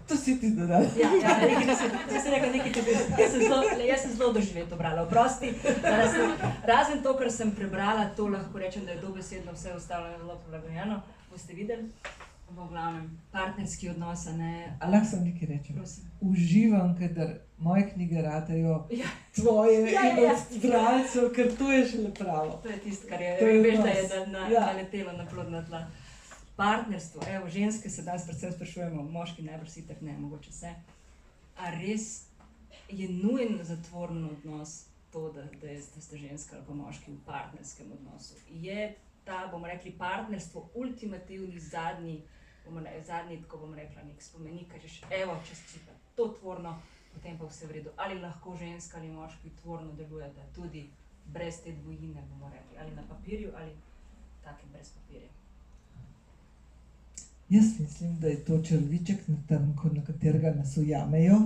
To si ti dodala. Ja, nekaj sem rekla, nekaj tebi, jaz sem zelo doživeto brala, oprosti. Razen to, kar sem prebrala, to lahko rečem, da je dobesedno vse ostalo zelo prilagojeno, boste videli. V glavnem, partnerski odnos, ne. A lahko sem nekaj rečem? Prosim. Uživam, kadar moje knjige ratajo tvoje in od bralcev, ker to je šele pravo. To je tisto, kar je, veš, da je naletelo na plodna tla. Partnerstvo, evo, ženske se danes predvsem sprašujemo, moški najbrž si tak ne, mogoče vse. A res je nujen zatvoren odnos to, da ste ženska ali pa moški v partnerskem odnosu? Je ta, bomo rekli, partnerstvo ultimativni zadnji, tako bom rekla, nek spomenik, kažeš, evo, če si pa to tvorno, potem pa vse v redu. Ali lahko ženska ali moški tvorno delujete tudi brez te dvojine, bomo rekli, ali na papirju, ali take brez papirja? Jaz mislim, da je to črviček na trnku, na katerega nas ujamejo,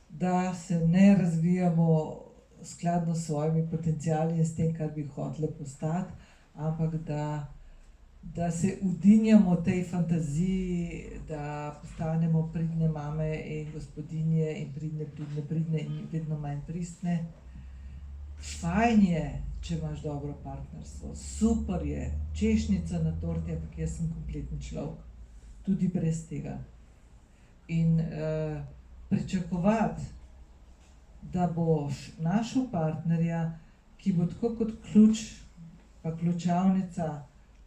da se ne razvijamo skladno s svojimi potenciali in s tem, kar bi hoteli postati, ampak da se udinjamo tej fantaziji, da postanemo pridne mame in gospodinje in pridne in vedno manj pristne. Fajn je, če imaš dobro partnerstvo, super je, češnjica na torti, ampak jaz sem kompletni človek, tudi brez tega. In pričakovati, da boš našel partnerja, ki bo tako kot ključ pa ključavnica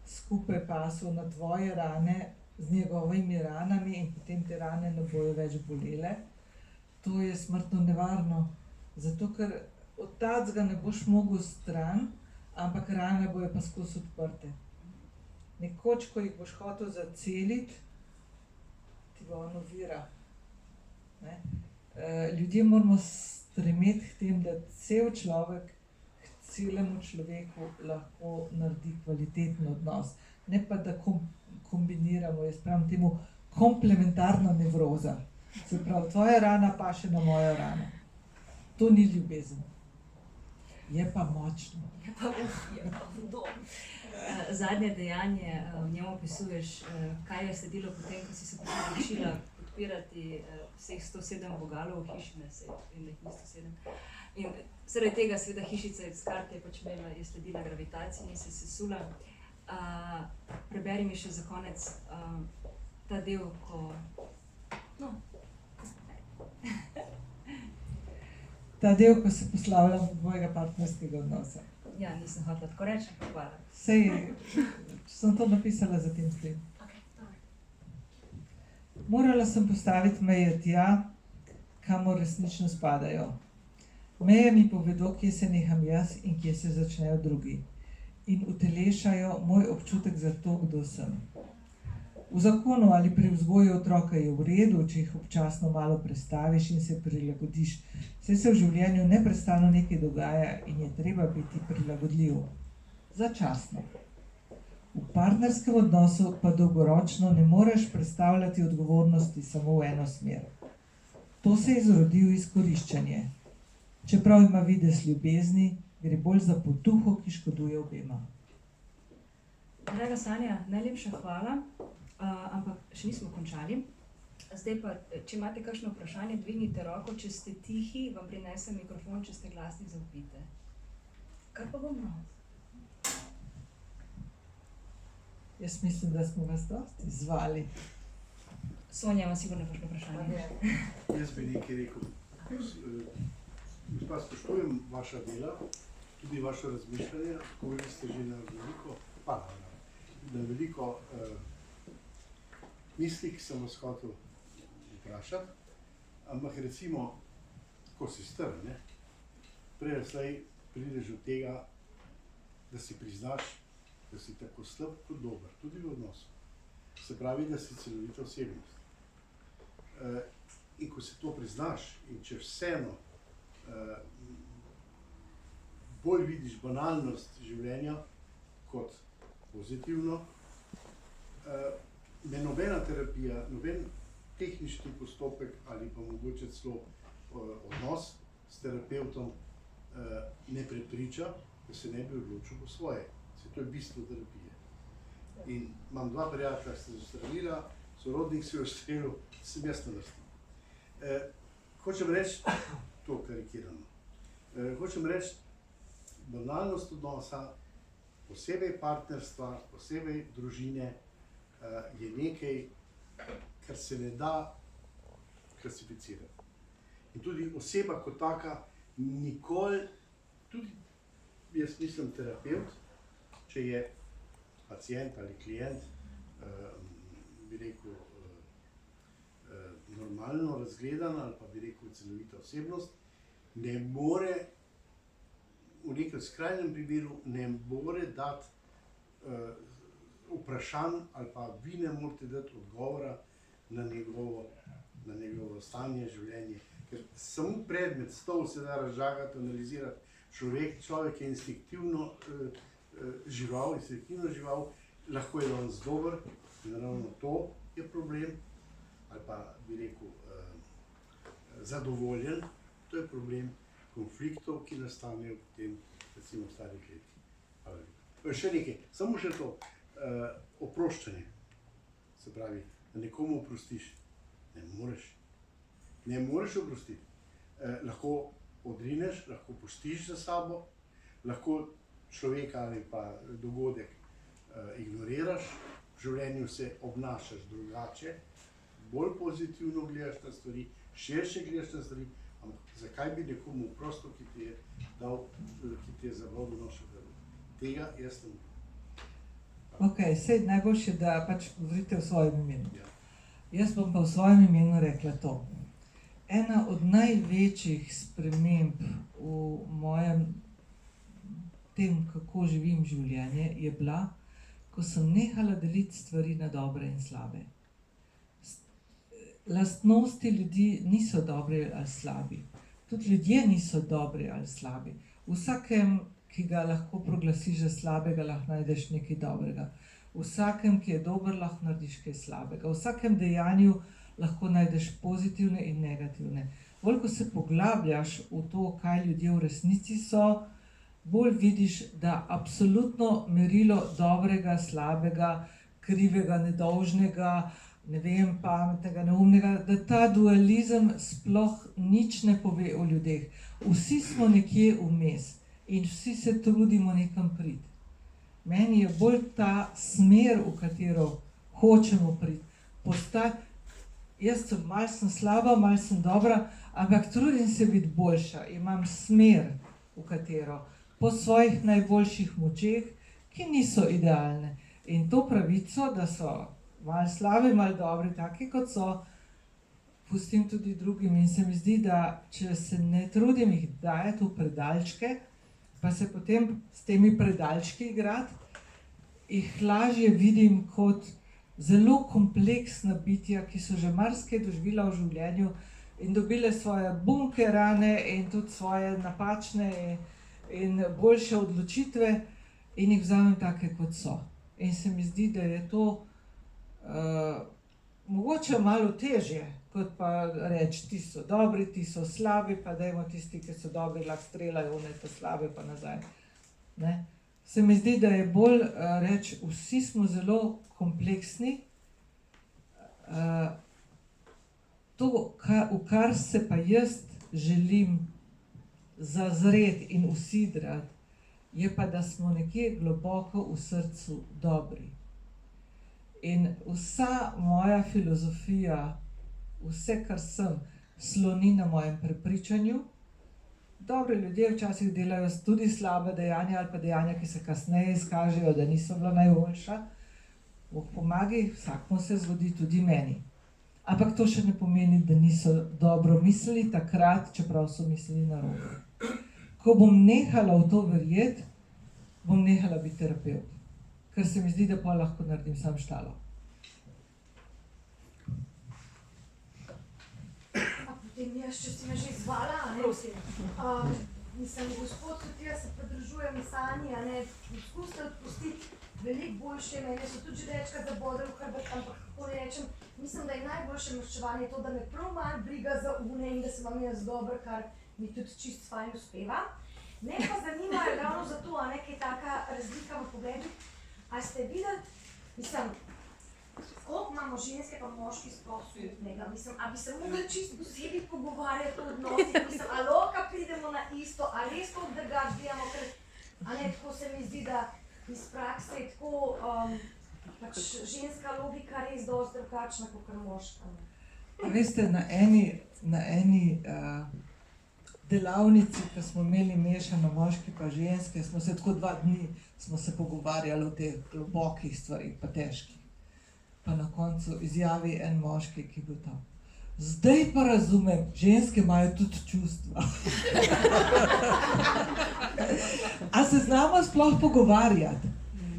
skupaj pasel na tvoje rane z njegovimi ranami in potem te rane ne bojo več bolele, to je smrtno nevarno. Zato, ker od tacga ne boš mogel stran, ampak rane bojo pa skozi odprte. Nekoč, ko jih boš hotel zaceliti, ti bo on ovira. Ljudje moramo stremeti k tem, da cel človek celemu človeku lahko naredi kvaliteten odnos. Ne pa, da kombiniramo, jaz pravim temu komplementarna nevroza. Se pravi, tvoja rana paše na mojo rano. To ni ljubezen. Je pa močno. Je pa hudo. Zadnje dejanje, v njem opisuješ, kaj je sledilo potem, ko si se potem odločila podpirati vseh 107 vogalov v hiši, ne, vem, da jih ni 107. In zaradi tega seveda hišica iz karte je pač imela, je sledila gravitaciji in se sesula. Preberi mi še za konec ta del, ko... No. Ta del, ko se poslavljam od mojega partnerskega odnosa. Ja, nisem hotela tako reči, ampak hvala. Sej, sem to napisala za tem stem. Morala sem postaviti meje tja, kamor resnično spadajo. Meje mi povedo, kje se neham jaz in kje se začnejo drugi. In utelešajo moj občutek za to, kdo sem. V zakonu ali pri vzgoji otroka je v redu, če jih občasno malo prestaviš in se prilagodiš. Saj se v življenju neprestano nekaj dogaja in je treba biti prilagodljiv. Začasno. V partnerskem odnosu pa dolgoročno ne moreš prestavljati odgovornosti samo v eno smer. To se izrodi v izkoriščanje. Čeprav ima videz ljubezni, gre bolj za potuho, ki škoduje obema. Draga Sanja, najlepša hvala, ampak še nismo končali. Zdaj pa, če imate kakšno vprašanje, dvignite roko, če ste tihi, vam prinesem mikrofon, če ste glasni, zavpite. Kar pa bomo? Jaz mislim, da smo vas dosti zvali. Sonja ima sigurno kakšno vprašanje. Jaz bi nekaj rekel. Gospa, spoštujem vaša dela, tudi vaše razmišljanje, govorili ste že na veliko misli, ki sem vas hotel vprašati, ampak recimo, ko si star, prej ali slej prideš do tega, da si priznaš, da si tako slab kot dober, tudi v odnosu. Se pravi, da si celovita osebnost. In ko si to priznaš in če vseeno bolj vidiš banalnost življenja kot pozitivno, me nobena terapija, noben tehnični postopek ali pa mogoče celo odnos s terapevtom ne prepriča, da se ne bi odločil po svoje. To je bistvo terapije. In imam 2 prijatelja, ki sta se ustrelila, sorodnik si je ustrelil, sem jaz na vrsti. Hočem reči, to karikirano, hočem reči, banalnost odnosa, posebej partnerstva, posebej družine, je nekaj, kar se ne da klasificirati. In tudi oseba kot taka nikoli, tudi jaz mislim terapevt, če je pacient ali klient, bi rekel, normalno razgledan ali pa bi rekel celovita osebnost, ne more, v nekem skrajnem primeru, ne more dati vprašanj ali pa vi ne morete dati odgovora na njegovo stanje, življenje. Ker samo predmet, stol se da razžagati, analizirati. Človek je instinktivno žival, lahko je danes dober in ravno to je problem, ali pa bi rekel zadovoljen, to je problem konfliktov, ki nastanejo potem, recimo v starih letih. Še nekaj, samo še to, oproščanje, se pravi, da nekomu oprostiš, ne moreš oprostiti. Lahko odrineš, lahko pustiš za sabo, lahko človeka ali pa dogodek ignoriraš, v življenju se obnašaš drugače, bolj pozitivno gledaš na stvari, širše gledaš na stvari, ampak zakaj bi nekomu oprostil, ki ti je zavodil nošo grlo? Tega jaz ne morem. Ok, sej najboljše, da pač govorite v svojem imenu. Ja. Jaz bom pa v svojem imenu rekla to. Ena od največjih sprememb v mojem tem, kako živim življenje, je bila, ko sem nehala deliti stvari na dobre in slabe. Lastnosti ljudi niso dobri ali slabi. Tudi ljudje niso dobri ali slabi. Vsakem, ki ga lahko proglasiš za slabega, lahko najdeš nekaj dobrega. Vsakem, ki je dober, lahko narediš kaj slabega. Vsakem dejanju lahko najdeš pozitivne in negativne. Bolj, ko se poglabljaš v to, kaj ljudje v resnici so, bolj vidiš, da absolutno merilo dobrega, slabega, krivega, nedolžnega, ne vem, pametnega, neumnega, da ta dualizem sploh nič ne pove o ljudeh. Vsi smo nekje vmes in vsi se trudimo nekam priti. Meni je bolj ta smer, v katero hočemo priti, postati. Jaz sem malo slaba, malo sem dobra, ampak trudim se biti boljša. Imam smer, v katero, po svojih najboljših močeh, ki niso idealne. In to pravico, da so malo slabi, malo dobri, taki kot so, pustim tudi drugim. In se mi zdi, da če se ne trudim jih dajati v predalčke, pa se potem s temi predalčki igrati, jih lažje vidim kot zelo kompleksna bitja, ki so že marsikaj doživela v življenju in dobile svoje bunke rane in tudi svoje napačne in boljše odločitve in jih vzamem take, kot so. In se mi zdi, da je to mogoče malo težje, kot pa reči, ti so dobri, ti so slabi, pa dajmo tisti, ki so dobri, lahko streljajo, one pa slabe pa nazaj. Ne? Se mi zdi, da je bolj reči, vsi smo zelo kompleksni. To, v kar se pa jaz želim zazreti in usidrati, je pa, da smo nekje globoko v srcu dobri. In vsa moja filozofija, vse, kar sem, sloni na mojem prepričanju. Dobri ljudje včasih delajo tudi slabe dejanja ali pa dejanja, ki se kasneje izkažejo, da niso bila najboljša. Bog pomagaj, vsakmu se zgodi, tudi meni. Ampak to še ne pomeni, da niso dobro mislili takrat, čeprav so mislili narobe. Ko bom nehala v to verjeti, bom nehala biti terapevt. Ker se mi zdi, da pa lahko naredim sam štalo. Potem jaz, če si me že izvala, Prosim. Mislim, gospod, tudi jaz se pridružujem Sanji, poskusite odpustiti veliko boljše. Mene so tudi že večkrat zabodali v hrbet, ampak kako rečem, mislim, da je najboljše maščevanje to, da me prav malo briga za une in da se vam jaz dobro, kar mi tudi čist fajn uspeva. Me pa zanimajo ravno zato, kaj je taka razlika v pogledu. A ste videli, Mislim, koliko imamo ženske pa moški sploh skupnega? Mislim, a bi se mogli čisto posebej pogovarjati o odnosih? Mislim, a lahko pridemo na isto, a res to drugače delamo, ker a ne, tako se mi zdi, da iz prakse je tako pač ženska logika res dosti drugačna kot moška. A veste, na eni delavnici, ko smo imeli mešano moški pa ženske, smo se tako 2 dni smo se pogovarjali o teh globokih stvarih, pa težkih. Pa na koncu izjavi en moški, ki je bil tam. Zdaj pa razumem, ženske imajo tudi čustva. A se znamo sploh pogovarjati?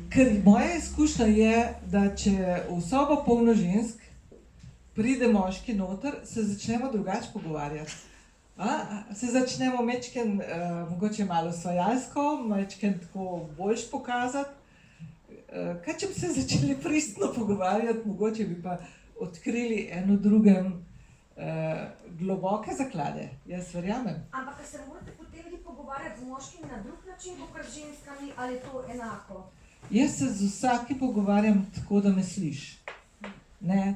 Ker moja izkušnja je, da če v sobo polno žensk pride moški noter, se začnemo drugače pogovarjati. Se začnemo mečken, mogoče malo svajalsko, mečken tako boljš pokazati. Kaj če bi se začeli pristno pogovarjati, mogoče bi pa odkrili eno drugem globoke zaklade, jaz verjamem. Ampak se morate potem vi pogovarjati z moškimi na drug način, kot z ženskami, ali je to enako? Jaz se z vsakim pogovarjam tako, da me sliši.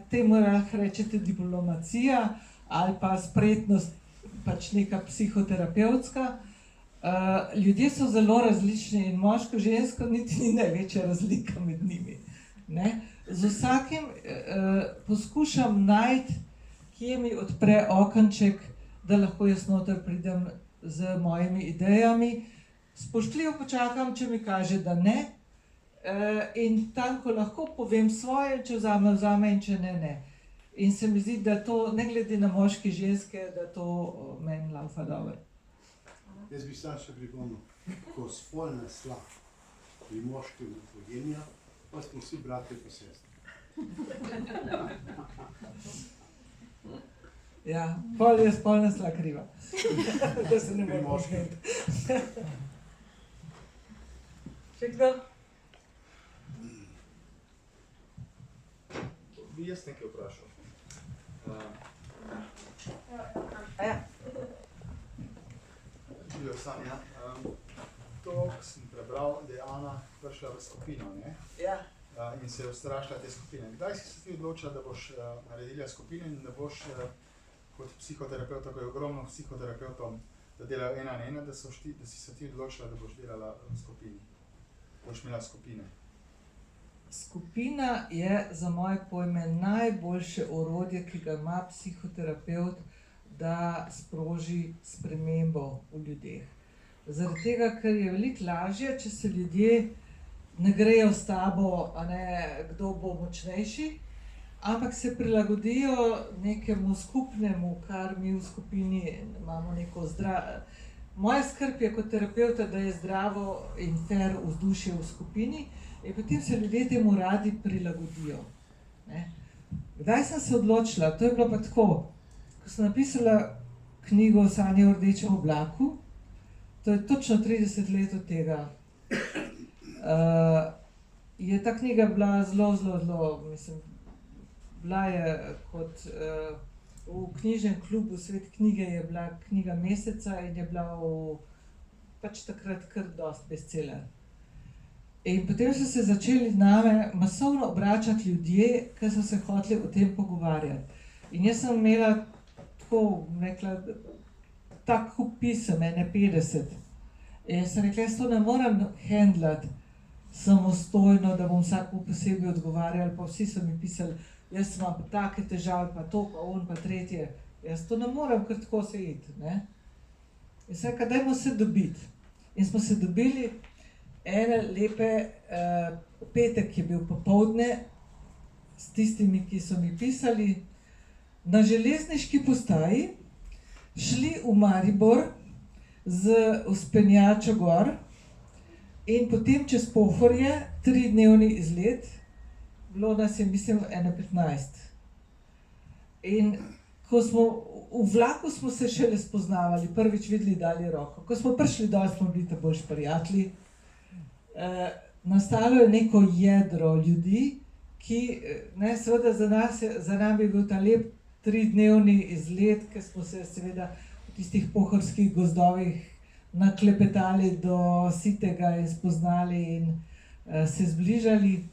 Temu lahko rečete diplomacija ali pa spretnost, pač neka psihoterapevtska. Ljudje so zelo različni in moško-žensko niti ni največja razlika med njimi. Z vsakim poskušam najti, kje mi odpre okenček, da lahko jaz noter pridem z mojimi idejami. Spoštljivo počakam, če mi kaže, da ne. In tam, ko lahko povem svoje, če vzame in če ne. In se mi zdi, da to, ne glede na moške, ženske, da to meni laufa dobro. Jaz bi sam še pripomnil, ko spolna sla pri moškem monogenija, pa smo vsi bratje pa sestre. Ja, pol je spolna sla kriva. Da se ne moramo živeti. Še kdo? Bi jaz nekaj vprašal. Živijo Sanja. To sem prebral, da je Ana prišla v skupino, ne? Ja. In se je ustrašila te skupine. Kdaj si se ti odločila, da boš naredila skupino in da boš kot psihoterapevt, tako je ogromno psihoterapevtov, da delajo 1 na 1, da si se ti odločila, da boš delala v skupini, da boš imela skupine? Skupina je za moje pojme najboljše orodje, ki ga ima psihoterapevt, da sproži spremembo v ljudeh. Zaradi tega, ker je veliko lažje, če se ljudje ne grejo s tabo, kdo bo močnejši, ampak se prilagodijo nekemu skupnemu, kar mi v skupini imamo neko zdravo. Moja skrb je kot terapevta, da je zdravo in fair vzdušje v skupini, in potem se ljudje temu radi prilagodijo. Kdaj sem se odločila? To je bilo pa tako, ko sem napisala knjigo Sanje v rdečem oblaku, to je točno 30 let od tega. Je ta knjiga bila zelo, mislim, bila je kot v knjižnem klubu Svet knjige je bila knjiga meseca in je bila pač takrat kar dosti bestseller. In potem so se začeli name masovno obračati ljudje, ki so se hoteli o tem pogovarjati. In jaz sem imela tako, rekla, tak kup pisem, 50. In jaz sem rekla, jaz to ne morem handlati samostojno, da bom vsak posebej odgovarjal, pa vsi so mi pisali, jaz imam pa take težave, pa to, pa on, pa tretje. Jaz to ne morem kar tako se iti. In sem rekla, dajmo se dobiti. In smo se dobili ene lepe, petek je bil popoldne, s tistimi, ki so mi pisali, na železniški postaji, šli v Maribor z vzpenjačo gor in potem čez Pohorje, 3-dnevni izlet, bilo nas je, mislim, 15. In ko smo v vlaku smo se šele spoznavali, prvič videli, dali roko. Ko smo prišli dol, smo bili ta boljši prijatelji. Nastalo je neko jedro ljudi, ki, seveda za nami je bil ta lep 3-dnevni izlet, ker smo se seveda v tistih pohorskih gozdovih naklepetali do sitega in spoznali in se zbližali.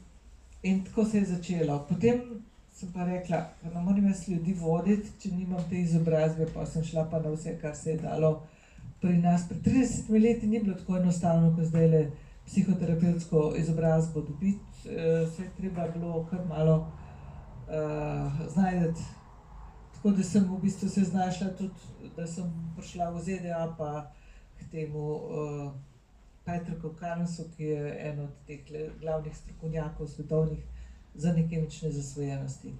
In tako se je začelo. Potem sem pa rekla, da ne morem jaz ljudi voditi, če nimam te izobrazbe, pa sem šla pa na vse, kar se je dalo pri nas. Pred 30 leti ni bilo tako enostavno, kot zdaj psihoterapevtsko izobrazbo dobiti. Se je treba bilo kar malo znajdeti. Tako da sem v bistvu se znašla tudi, da sem prišla v ZDA pa k temu Patricku Carlinsu, ki je eden od teh glavnih strokovnjakov svetovnih za nekemične zasvojenosti.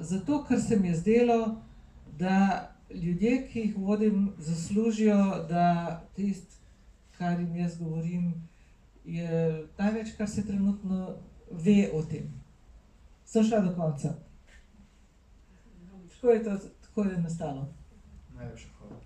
Zato, ker se mi je zdelo, da ljudje, ki jih vodim, zaslužijo, da tisto, kar jim jaz govorim, je največ, kar se trenutno ve o tem. Sem šla do konca. Tako je nastalo. Najlepša hvala.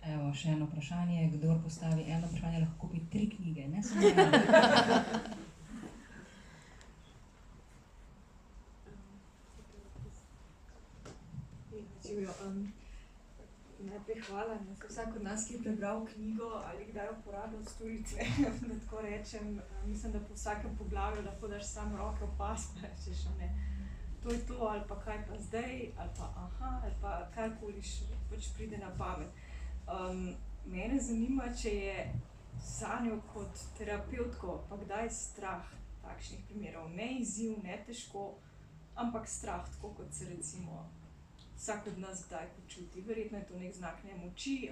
Evo, še eno vprašanje. Kdor postavi eno vprašanje, lahko kupi 3 knjige, ne samo eno. Najprej hvala, vsak od nas, ki je prebral knjigo ali kdaj uporabil storitve, da tako rečem. Mislim, da po vsakem poglavju lahko daš samo roke v pas, pa rečeš, ne, to je to, ali pa kaj pa zdaj, ali pa aha, ali pa karkoli pač pride na pamet. Mene zanima, če je zanjo kot terapevtko pa kdaj strah takšnih primerov, ne izziv, ne težko, ampak strah, tako kot se recimo vsak od nas kdaj počuti. Verjetno je to nek znak nemoči,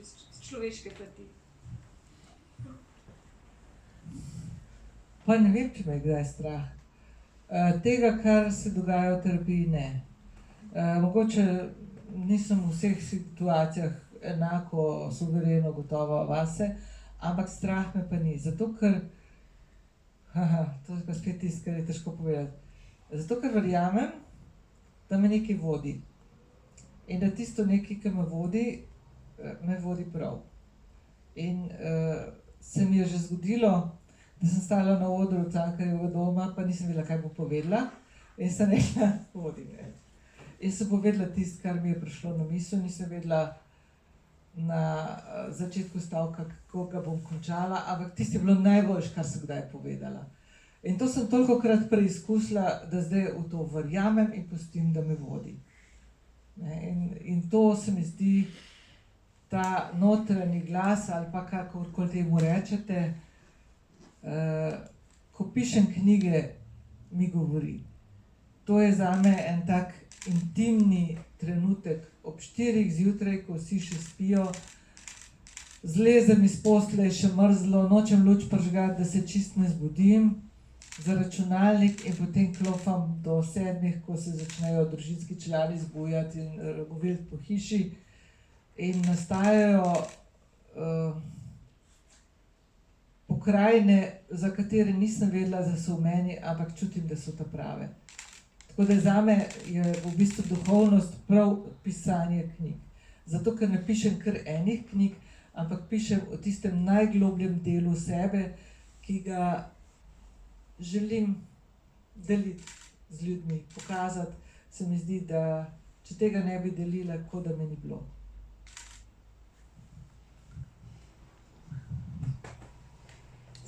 z človeške plati. Pa ne vem, če me je kdaj strah. Tega, kar se dogaja v terapiji, ne. Mogoče nisem v vseh situacijah enako suvereno gotova vase, ampak strah me pa ni. Zato, ker, to je pa spet tisto, kar je težko povedati. Zato, ker verjamem, da me nekaj vodi. In da tisto nekaj, ki me vodi prav. In se mi je že zgodilo, da sem stala na odru Cankarjevega doma, pa nisem vedela, kaj bo povedala. In sem rekla, vodi me. In sem povedala tisto, kar mi je prišlo na misel, nisem vedela na začetku stavka, kako ga bom končala, ampak tisto je bilo najboljše, kar sem kdaj povedala. In to sem tolikokrat preizkusila, da zdaj v to verjamem in pustim, da me vodi. In to se mi zdi, ta notranji glas ali pa kakorkoli temu rečete, ko pišem knjige, mi govori. To je zame en tak intimni trenutek ob 4 zjutraj, ko vsi še spijo, zlezem iz postelje, je še mrzlo, nočem luč prižgati, da se čisto ne zbudim, za računalnik in potem klopam do 7, ko se začnejo družinski člani zbujati in govoriti po hiši. In nastajajo pokrajine, za katere nisem vedela, da so v meni, ampak čutim, da so ta prave. Tako da zame je v bistvu duhovnost prav pisanje knjig. Zato, ker ne pišem kar enih knjig, ampak pišem o tistem najglobljem delu sebe, ki ga želim deliti z ljudmi, pokazati. Se mi zdi, da če tega ne bi delila, kot da me ni bilo.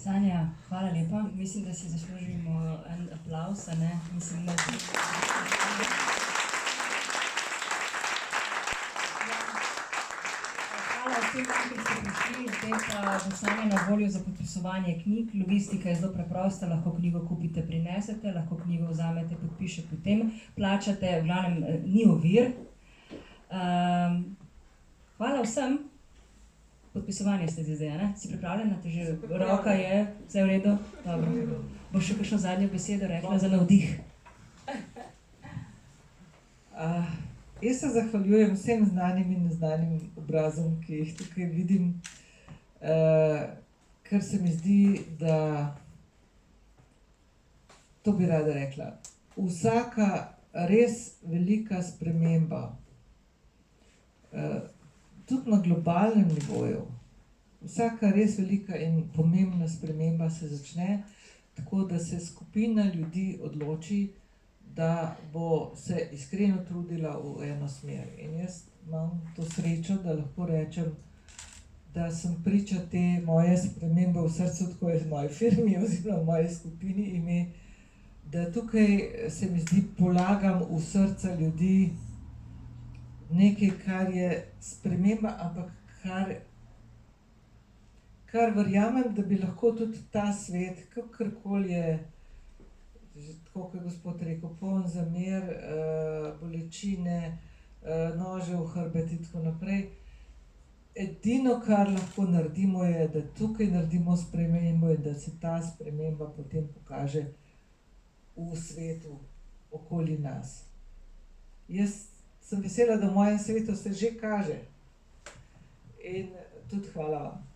Sanja, hvala lepa. Mislim, da si zaslužimo en aplavz, a ne? Mislim, da... Hvala vsem, ki ste prišli, zdaj pa bo Sanja na voljo za podpisovanje knjig. Logistika je zelo preprosta, lahko knjigo kupite, prinesete, lahko knjigo vzamete, podpišete, potem plačate, v glavnem ni ovir. Hvala vsem. Podpisovanje ste zdaj, ne? Si pripravljena? Te že roka je, vse v redu? Dobro. Boš še kakšno zadnjo besedo rekla za navdih? Jaz se zahvaljujem vsem znanim in neznanim obrazom, ki jih tukaj vidim, ker se mi zdi, da to bi rada rekla. Vsaka res velika sprememba, tudi na globalnem nivoju, vsaka res velika in pomembna sprememba se začne tako, da se skupina ljudi odloči, da bo se iskreno trudila v eno smer. In jaz imam to srečo, da lahko rečem, da sem priča te moje spremembe v srcu, tako je v moji firmi oziroma v moji skupini ime, da tukaj se mi zdi, polagam v srca ljudi nekaj, kar je sprememba, ampak kar verjamem, da bi lahko tudi ta svet, kakorkoli je, tako kot je gospod rekel, poln zamer, bolečine, nože v hrbet in tako naprej. Edino, kar lahko naredimo, je, da tukaj naredimo spremembo in da se ta sprememba potem pokaže v svetu okoli nas. Jaz sem vesela, da v mojem svetu se že kaže. In tudi hvala vam.